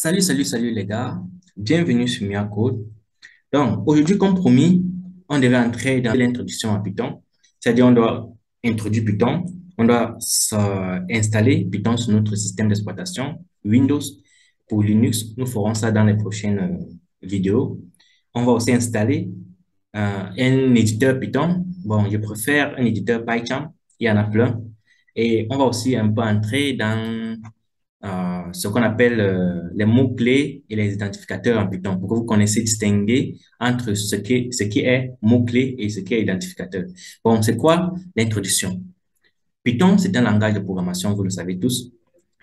Salut les gars, bienvenue sur Mia Code. Donc aujourd'hui, comme promis, on devait entrer dans l'introduction à Python, c'est-à-dire on doit introduire Python, on doit installer Python sur notre système d'exploitation Windows. Pour Linux, nous ferons ça dans les prochaines vidéos. On va aussi installer un éditeur Python. Bon, je préfère un éditeur PyCharm, il y en a plein. Et on va aussi un peu entrer dans ce qu'on appelle les mots-clés et les identificateurs en Python pour que vous connaissiez distinguer entre ce qui est mot-clé et ce qui est identificateur. Bon, c'est quoi l'introduction? Python, c'est un langage de programmation, vous le savez tous.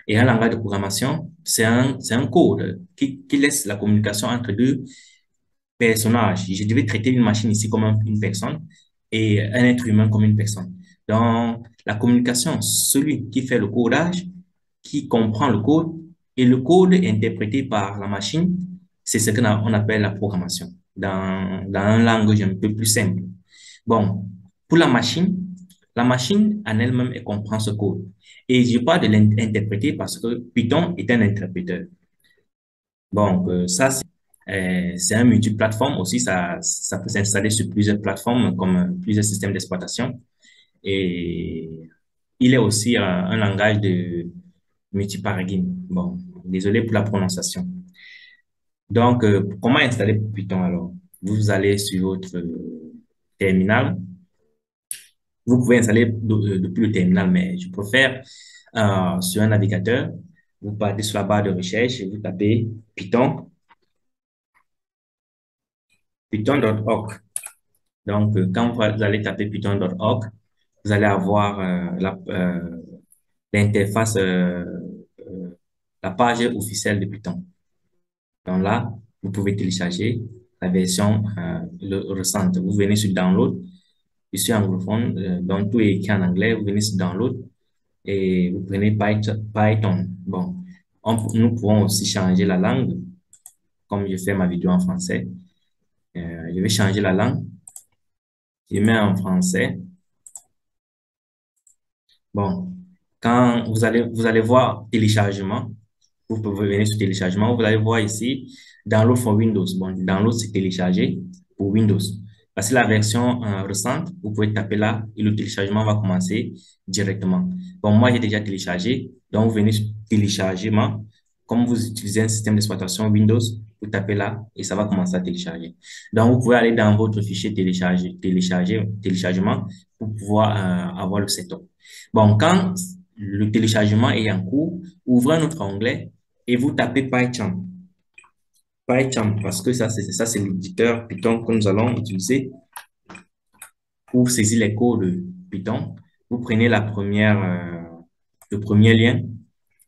Et un langage de programmation, c'est un code qui laisse la communication entre deux personnages. Je devais traiter une machine ici comme une personne et un être humain comme une personne. Dans la communication, celui qui fait le codage, qui comprend le code et le code interprété par la machine, c'est ce qu'on appelle la programmation dans un langage un peu plus simple. Bon, pour la machine en elle-même, elle comprend ce code. Et je parle de l'interpréter parce que Python est un interpréteur. Bon, ça, c'est un multiplateforme aussi. Ça peut s'installer sur plusieurs plateformes comme plusieurs systèmes d'exploitation. Et il est aussi un langage de multiparadigme. Bon, désolé pour la prononciation. Donc, comment installer Python alors? Vous allez sur votre terminal. Vous pouvez installer depuis le terminal, mais je préfère sur un navigateur. Vous partez sur la barre de recherche et vous tapez Python, python.org. Donc, quand vous allez taper python.org, vous allez avoir l'interface, la page officielle de Python. Donc là, vous pouvez télécharger la version récente. Vous venez sur Download. Je suis anglophone, donc tout est écrit en anglais. Vous venez sur Download et vous prenez Python. Bon, nous pouvons aussi changer la langue, comme je fais ma vidéo en français. Je vais changer la langue. Je mets en français. Bon, quand vous allez voir téléchargement, vous pouvez venir sur téléchargement, vous allez voir ici, download for Windows. Bon, download, c'est télécharger pour Windows. Parce que la version récente, vous pouvez taper là et le téléchargement va commencer directement. Bon, moi, j'ai déjà téléchargé. Donc, vous venez sur téléchargement. Comme vous utilisez un système d'exploitation Windows, vous tapez là et ça va commencer à télécharger. Donc, vous pouvez aller dans votre fichier téléchargement pour pouvoir avoir le setup. Bon, quand le téléchargement est en cours, ouvrez un autre onglet et vous tapez PyCharm. PyCharm, parce que ça, c'est l'éditeur Python que nous allons utiliser pour saisir les codes de Python. Vous prenez le premier lien.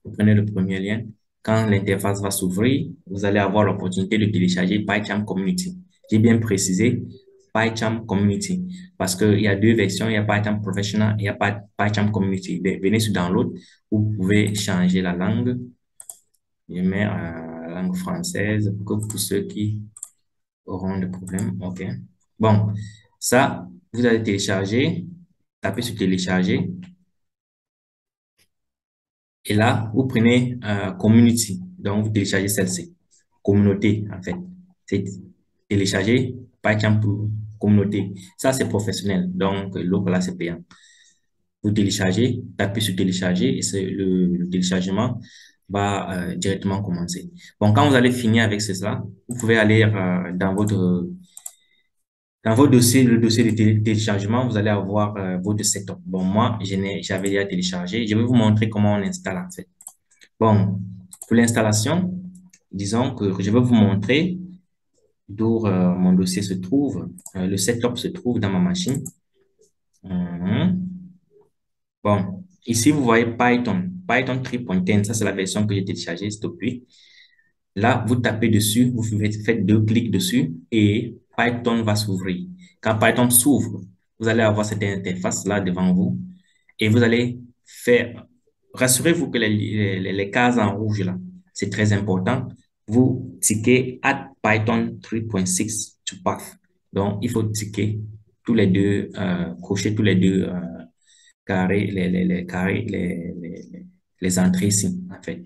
Vous prenez le premier lien. Quand l'interface va s'ouvrir, vous allez avoir l'opportunité de télécharger PyCharm Community. J'ai bien précisé PyCharm Community parce qu'il y a deux versions. Il y a PyCharm Professional et il y a PyCharm Community. Venez sur Download. Vous pouvez changer la langue. Je mets la langue française pour ceux qui auront des problèmes. OK. Bon, ça, vous allez télécharger, tapez sur télécharger. Et là, vous prenez Community. Donc, vous téléchargez celle-ci. Communauté, en fait. C'est télécharger PyCharm pour communauté. Ça, c'est professionnel. Donc, l'autre là, c'est payant. Vous téléchargez, tapez sur télécharger et le téléchargement va directement commencer. Bon, quand vous allez finir avec cela, vous pouvez aller dans votre dossier, le dossier de téléchargement, vous allez avoir votre setup. Bon, moi, j'avais déjà téléchargé. Je vais vous montrer comment on installe en fait. Bon, pour l'installation, disons que je vais vous montrer d'où mon dossier se trouve. Le setup se trouve dans ma machine. Mhm. Bon, ici, vous voyez Python. Python 3.10, ça c'est la version que j'ai téléchargée depuis. Là, vous tapez dessus, vous faites deux clics dessus et Python va s'ouvrir. Quand Python s'ouvre, vous allez avoir cette interface-là devant vous et vous allez faire, rassurez-vous que les cases en rouge là, c'est très important. Vous tiquez add Python 3.6 to path. Donc, il faut tiquer tous les deux, cocher tous les deux carrés, les carrés, les entrées ici, en fait.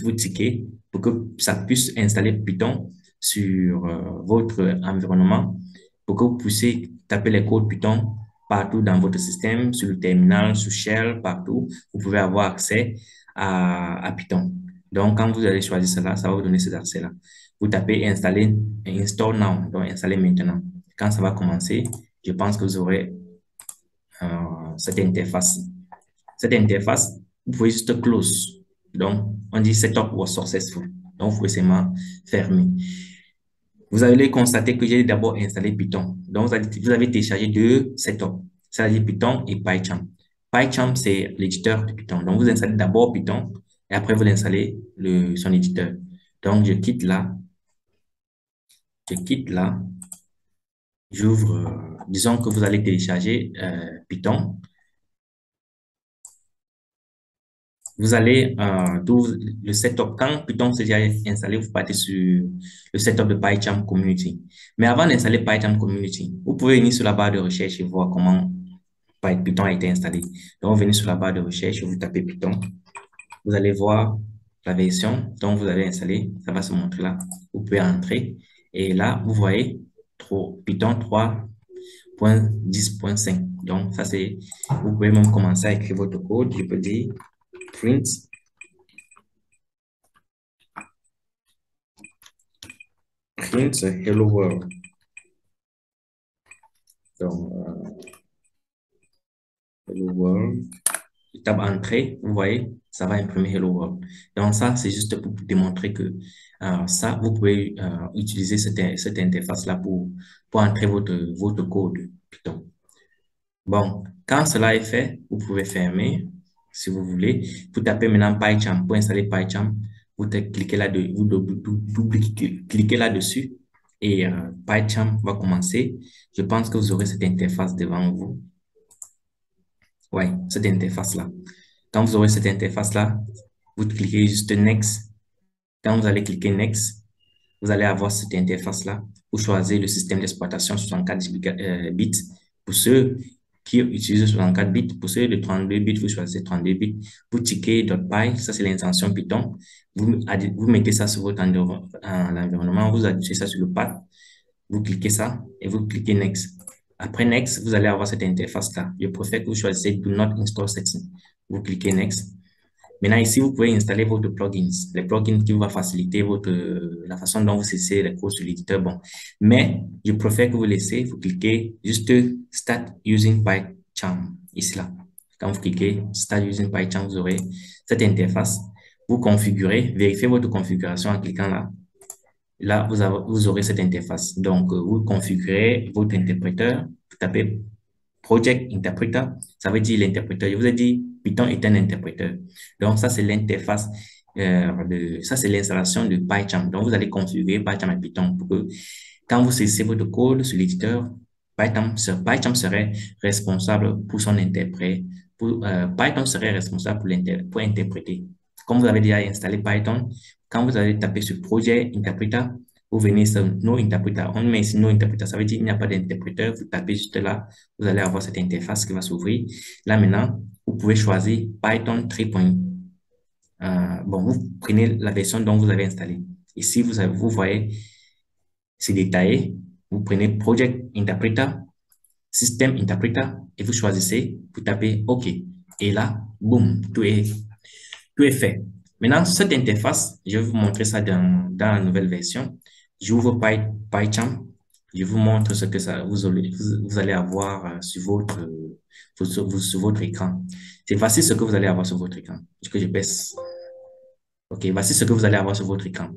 vous tiquez pour que ça puisse installer Python sur votre environnement, pour que vous puissiez taper les codes Python partout dans votre système, sur le terminal, sur Shell, partout. Vous pouvez avoir accès à Python. Donc, quand vous allez choisir cela, ça va vous donner ces accès-là. Vous tapez installer, install now, donc installer maintenant. Quand ça va commencer, je pense que vous aurez cette interface. Cette interface, vous pouvez juste close. Donc, on dit setup was successful. Donc, vous pouvez seulement fermer. Vous allez constater que j'ai d'abord installé Python. Donc, vous avez téléchargé deux setups. C'est-à-dire Python et PyCharm. PyCharm, c'est l'éditeur de Python. Donc, vous installez d'abord Python et après, vous installez son éditeur. Donc, je quitte là. Je quitte là. J'ouvre, disons que vous allez télécharger Python. Vous allez tout le setup. Quand Python s'est déjà installé, vous partez sur le setup de PyCharm Community. Mais avant d'installer PyCharm Community, vous pouvez venir sur la barre de recherche et voir comment Python a été installé. Donc, vous venez sur la barre de recherche, vous tapez Python. Vous allez voir la version dont vous avez installé. Ça va se montrer là. Vous pouvez entrer. Et là, vous voyez Python 3.10.5. Donc, ça c'est, vous pouvez même commencer à écrire votre code. Je peux dire print hello world. Donc, hello world. Je tape entrée, vous voyez, ça va imprimer hello world. Donc, ça, c'est juste pour démontrer que ça, vous pouvez utiliser cette interface-là pour entrer votre code Python. Bon, quand cela est fait, vous pouvez fermer si vous voulez. Vous tapez maintenant PyCharm. Pour installer PyCharm, vous cliquez là-dessus, vous cliquez là-dessus et PyCharm va commencer. Je pense que vous aurez cette interface devant vous. Oui, cette interface-là. Quand vous aurez cette interface-là, vous cliquez juste Next. Quand vous allez cliquer Next, vous allez avoir cette interface-là. Vous choisissez le système d'exploitation 64 bits. Pour ceux qui utilisent 64 bits, pour ceux de 32 bits, vous choisissez 32 bits. Vous tiquez .py, ça c'est l'intention Python. Vous mettez ça sur votre environnement, vous ajoutez ça sur le path. Vous cliquez ça et vous cliquez Next. Après Next, vous allez avoir cette interface-là. Je préfère que vous choisissez Do Not Install Setting. Vous cliquez Next. Maintenant, ici, vous pouvez installer votre plugins, les plugins qui vont faciliter la façon dont vous cessez les codes sur l'éditeur. Bon. Mais, je préfère que vous laissez, vous cliquez juste Start Using PyCharm, ici là. Quand vous cliquez Start Using PyCharm, vous aurez cette interface. Vous configurez, vérifiez votre configuration en cliquant là. Là, vous aurez cette interface. Donc, vous configurez votre interpréteur, vous tapez Project Interpreter, ça veut dire l'interpréteur. Je vous ai dit, Python est un interpréteur. Donc, ça, c'est l'interface, ça, c'est l'installation de PyCharm. Donc, vous allez configurer PyCharm et Python pour que quand vous cessez votre code sur l'éditeur, PyCharm serait responsable pour son interprète. Python serait responsable pour interpréter. Comme vous avez déjà installé Python, quand vous allez taper sur Project Interpreter, vous venez sur No Interpreter. On met ici No Interpreter, ça veut dire qu'il n'y a pas d'interpréteur. Vous tapez juste là, vous allez avoir cette interface qui va s'ouvrir. Là, maintenant, vous pouvez choisir Python 3. Bon, vous prenez la version dont vous avez installé. Ici, vous voyez, c'est détaillé. Vous prenez Project Interpreter, System Interpreter, et vous choisissez, vous tapez OK. Et là, boum, tout est fait. Maintenant, cette interface, je vais vous montrer ça dans la nouvelle version. J'ouvre PyCharm. Je vous montre ce que vous allez avoir sur votre écran. C'est voici ce que vous allez avoir sur votre écran. Est-ce que je baisse? OK, voici ce que vous allez avoir sur votre écran.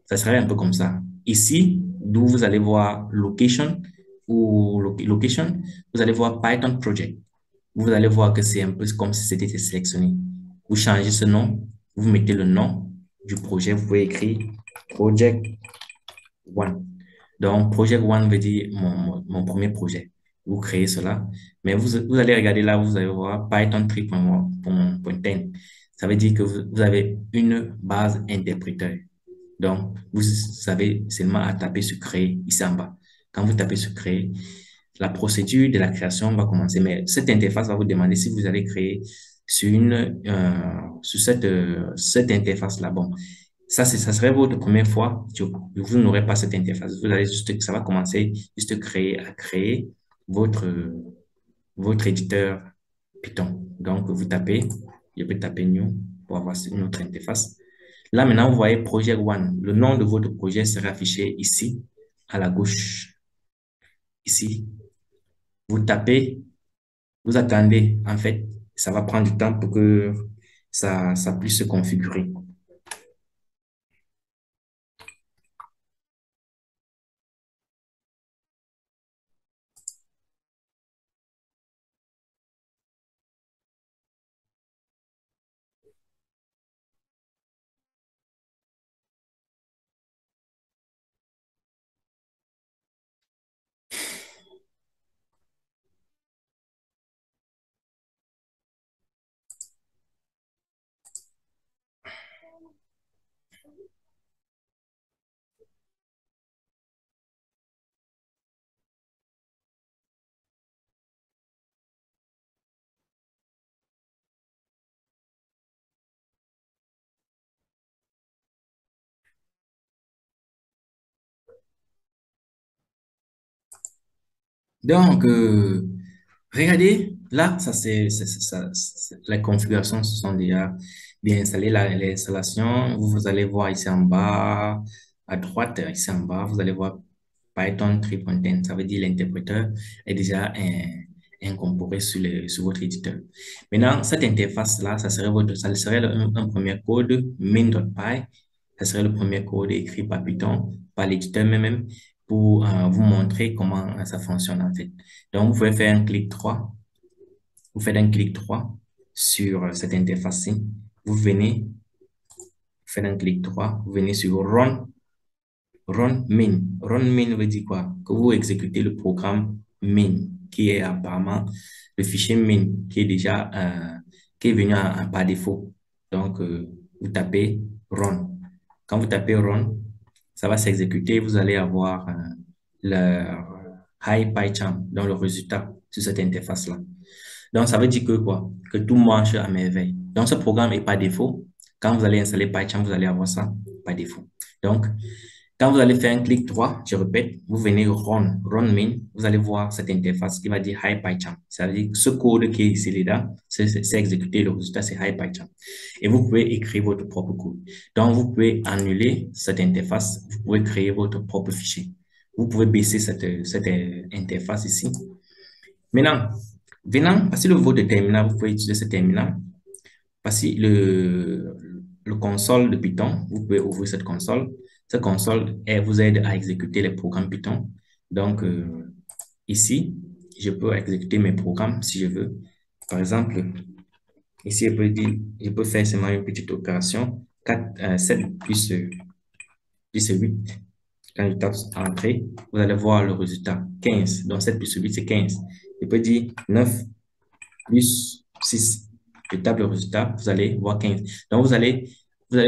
Ça serait un peu comme ça. Ici, d'où vous allez voir Location ou Location, vous allez voir Python Project. Vous allez voir que c'est un peu comme si c'était sélectionné. Vous changez ce nom, vous mettez le nom du projet, vous pouvez écrire Project One. Donc, Project One veut dire mon premier projet. Vous créez cela, mais vous allez regarder là, vous allez voir Python 3.10. Ça veut dire que vous avez une base interpréteur. Donc, vous avez seulement à taper sur créer ici en bas. Quand vous tapez sur créer, la procédure de la création va commencer. Mais cette interface va vous demander si vous allez créer sur cette interface-là. Bon, ça serait votre première fois. Vous n'aurez pas cette interface. Vous allez juste, ça va commencer juste à créer votre, votre éditeur Python. Donc, vous tapez, je peux taper New pour avoir une autre interface. Là, maintenant, vous voyez Project One. Le nom de votre projet sera affiché ici, à la gauche. Ici, vous tapez, vous attendez. En fait, ça va prendre du temps pour que ça puisse se configurer. Donc, regardez, là, les configurations se sont déjà bien installées. L'installation, vous allez voir ici en bas, à droite, ici en bas, vous allez voir Python 3.10. Ça veut dire l'interpréteur est déjà incorporé sur votre éditeur. Maintenant, cette interface-là, ça serait un premier code main.py. Ça serait le premier code écrit par Python, par l'éditeur même pour vous montrer comment ça fonctionne en fait. Donc, vous pouvez faire un clic droit. Vous faites un clic droit sur cette interface-ci. Vous venez, faites un clic droit, vous venez sur Run main. Run main veut dire quoi? Que vous exécutez le programme main, qui est apparemment le fichier main, qui est venu par défaut. Donc, vous tapez run. Quand vous tapez run, ça va s'exécuter. Vous allez avoir le HiPyCharm dans le résultat sur cette interface-là. Donc, ça veut dire que quoi? Que tout marche à merveille. Donc, ce programme est par défaut. Quand vous allez installer PyCharm, vous allez avoir ça par défaut. Donc, quand vous allez faire un clic droit, je répète, vous venez run main, vous allez voir cette interface qui va dire HiPyCharm. Ça veut dire que ce code qui est ici là, c'est exécuté, le résultat c'est HiPyCharm. Et vous pouvez écrire votre propre code. Donc, vous pouvez annuler cette interface, vous pouvez créer votre propre fichier. Vous pouvez baisser cette interface ici. Maintenant, passer le votre terminal, vous pouvez utiliser ce terminal. Passer le console de Python, vous pouvez ouvrir cette console. Cette console, elle vous aide à exécuter les programmes Python. Donc, ici, je peux exécuter mes programmes si je veux. Par exemple, ici, je peux faire seulement une petite opération. 7 plus 8. Quand je tape Entrée, vous allez voir le résultat. 15. Donc, 7 plus 8, c'est 15. Je peux dire 9 plus 6. Je tape le résultat, vous allez voir 15. Donc, vous allez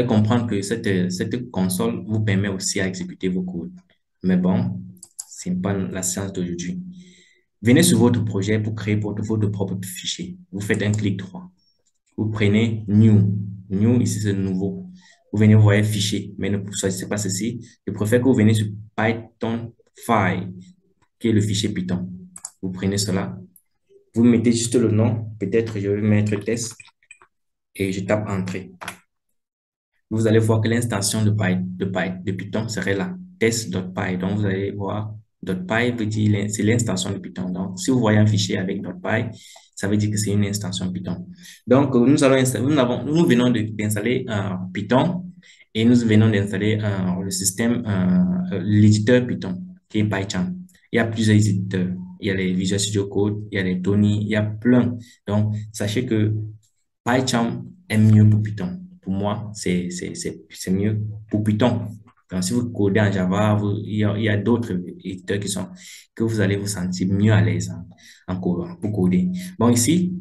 comprendre que cette console vous permet aussi à exécuter vos codes. Mais bon, ce n'est pas la science d'aujourd'hui. Venez sur votre projet pour créer votre propre fichier. Vous faites un clic droit. Vous prenez New. New, ici, c'est nouveau. Vous venez, vous voyez fichier. Mais ne choisissez pas ceci. Je préfère que vous venez sur Python File, qui est le fichier Python. Vous prenez cela. Vous mettez juste le nom. Peut-être je vais mettre test et je tape Entrée. Vous allez voir que l'extension de Python serait là, test.py. Donc, vous allez voir .py veut dire c'est l'extension de Python. Donc, si vous voyez un fichier avec .py, ça veut dire que c'est une extension Python. Donc, nous venons d'installer Python et nous venons d'installer le système, l'éditeur Python, qui est PyCharm. Il y a plusieurs éditeurs. Il y a les Visual Studio Code, il y a les Tony, il y a plein. Donc, sachez que PyCharm est mieux pour Python. Pour moi, c'est mieux pour Python. Donc, si vous codez en Java, il y a d'autres éditeurs que vous allez vous sentir mieux à l'aise pour coder. Bon, ici,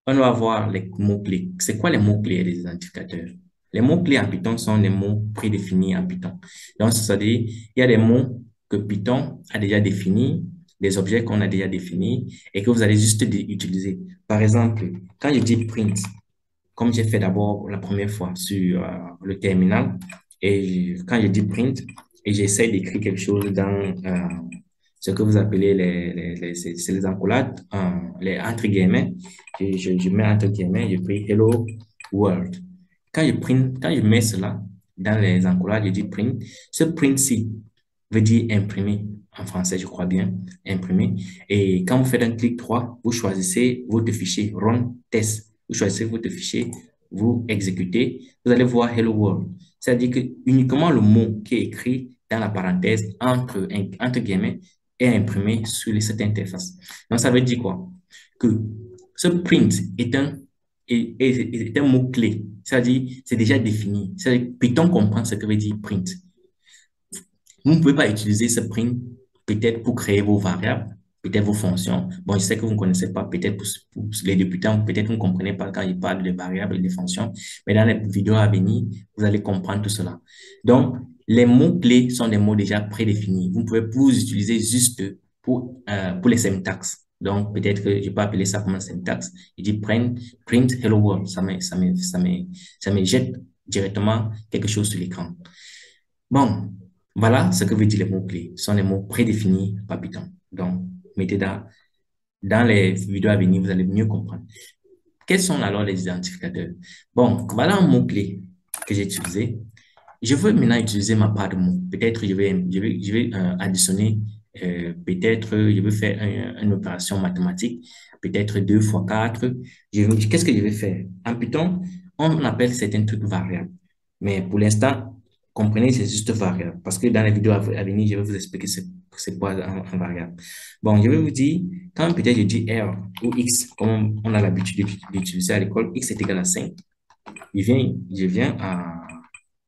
on va voir les mots-clés. C'est quoi les mots-clés et les identificateurs? Les mots-clés en Python sont des mots prédéfinis en Python. Donc, c'est-à-dire, il y a des mots que Python a déjà définis des objets qu'on a déjà définis et que vous allez juste utiliser. Par exemple, quand je dis print, comme j'ai fait d'abord la première fois sur le terminal, et quand je dis print, et j'essaie d'écrire quelque chose dans ce que vous appelez c'est les encollades, les entre guillemets, je mets entre guillemets, je prie Hello World. Quand je mets cela dans les encollades, je dis print, ce print-ci veut dire imprimer. En français, je crois bien, imprimer. Et quand vous faites un clic droit, vous choisissez votre fichier run test. Vous choisissez votre fichier, vous exécutez, vous allez voir Hello World. C'est-à-dire que uniquement le mot qui est écrit dans la parenthèse entre guillemets est imprimé sur cette interface. Donc, ça veut dire quoi? Que ce print est un mot-clé. C'est-à-dire, c'est déjà défini. C'est-à-dire, Python comprend ce que veut dire print. Vous ne pouvez pas utiliser ce print peut-être pour créer vos variables, peut-être vos fonctions. Bon, je sais que vous ne connaissez pas, peut-être pour les débutants, peut-être vous ne comprenez pas quand ils parlent de variables et de fonctions, mais dans les vidéos à venir, vous allez comprendre tout cela. Donc, les mots-clés sont des mots déjà prédéfinis. Vous pouvez vous utiliser juste pour les syntaxes. Donc, peut-être que je peux appeler ça comme un syntaxe. Il dit print hello world. Ça me jette directement quelque chose sur l'écran. Bon, voilà ce que veut dire les mots-clés. Ce sont les mots prédéfinis par Python. Donc, mettez dans les vidéos à venir, vous allez mieux comprendre. Quels sont alors les identificateurs? Bon, voilà un mot-clé que j'ai utilisé. Je veux maintenant utiliser ma part de mots. Peut-être je vais additionner, peut-être je vais faire une opération mathématique, peut-être 2 fois 4. Qu'est-ce que je vais faire? En Python, on appelle certains trucs variables. Mais pour l'instant, comprenez, c'est juste variable. Parce que dans les vidéos à venir, je vais vous expliquer c'est quoi un variable. Bon, je vais vous dire, quand peut-être je dis R ou X, comme on a l'habitude d'utiliser à l'école, X est égal à 5. Je viens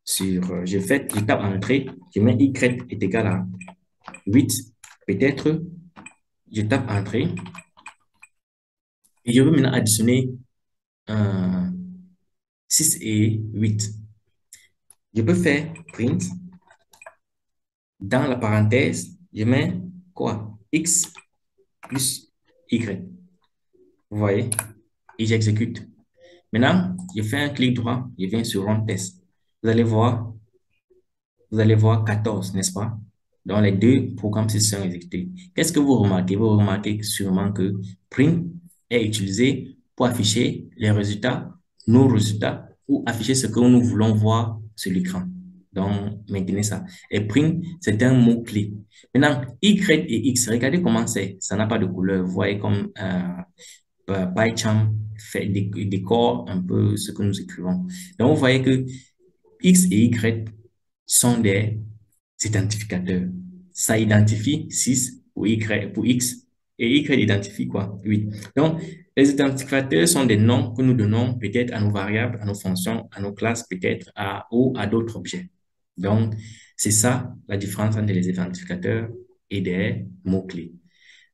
je tape entrée, je mets Y est égal à 8. Peut-être, je tape entrée et je veux maintenant additionner 6 et 8. Je peux faire print. Dans la parenthèse, je mets quoi? X plus Y. Vous voyez? Et j'exécute. Maintenant, je fais un clic droit, je viens sur Run Test. Vous allez voir 14, n'est-ce pas? Donc, les deux programmes se sont exécutés. Qu'est-ce que vous remarquez? Vous remarquez sûrement que print est utilisé pour afficher les résultats, nos résultats, ou afficher ce que nous voulons voir sur l'écran. Donc, maintenez ça. Et print, c'est un mot-clé. Maintenant, Y et X, regardez comment c'est. Ça n'a pas de couleur. Vous voyez comme PyCharm décore un peu ce que nous écrivons. Donc, vous voyez que X et Y sont des identificateurs. Ça identifie 6 pour Y, pour X, et Y identifie quoi? 8. Donc, les identificateurs sont des noms que nous donnons peut-être à nos variables, à nos fonctions, à nos classes, peut-être ou à d'autres objets. Donc, c'est ça la différence entre les identificateurs et des mots-clés.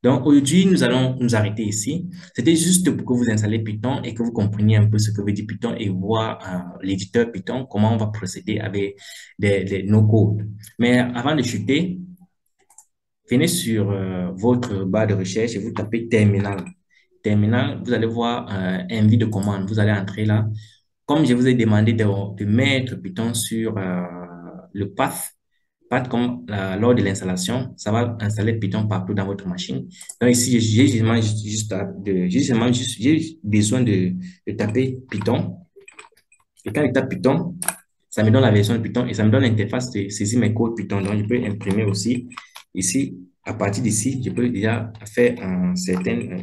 Donc, aujourd'hui, nous allons nous arrêter ici. C'était juste pour que vous installiez Python et que vous compreniez un peu ce que veut dire Python et voir l'éditeur Python, comment on va procéder avec nos codes. Mais avant de chuter, venez sur votre barre de recherche et vous tapez terminal. Terminal, vous allez voir envie de commande. Vous allez entrer là. Comme je vous ai demandé de mettre Python sur le path comme lors de l'installation, ça va installer Python partout dans votre machine. Donc ici, j'ai besoin de taper Python. Et quand je tape Python, ça me donne la version de Python et ça me donne l'interface de saisir mes codes Python. Donc je peux imprimer aussi ici. À partir d'ici, je peux déjà faire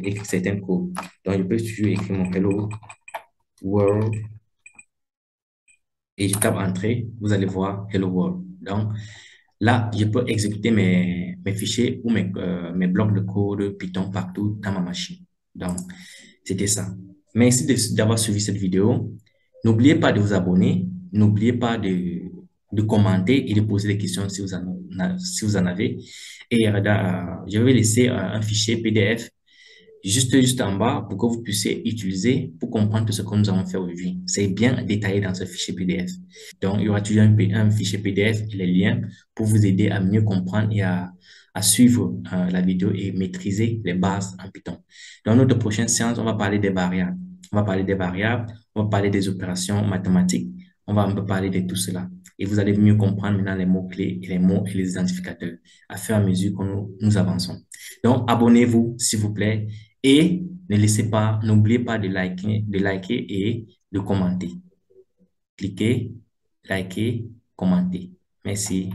écrire certains codes. Donc je peux toujours écrire mon Hello World et je tape Entrée. Vous allez voir Hello World. Donc là, je peux exécuter mes fichiers ou mes blocs de code Python partout dans ma machine. Donc, c'était ça. Merci d'avoir suivi cette vidéo. N'oubliez pas de vous abonner. N'oubliez pas de commenter et de poser des questions si vous en avez. Et je vais laisser un fichier PDF juste en bas pour que vous puissiez utiliser pour comprendre tout ce que nous avons fait aujourd'hui. C'est bien détaillé dans ce fichier PDF. Donc, il y aura toujours un fichier PDF et les liens pour vous aider à mieux comprendre et à suivre la vidéo et maîtriser les bases en Python. Dans notre prochaine séance, on va parler des variables. On va parler des variables, on va parler des opérations mathématiques, on va un peu parler de tout cela. Et vous allez mieux comprendre maintenant les mots-clés et les mots et les identificateurs à fur et à mesure que nous avançons. Donc, abonnez-vous, s'il vous plaît, et n'oubliez pas de liker et de commenter. Cliquez, likez, commentez. Merci.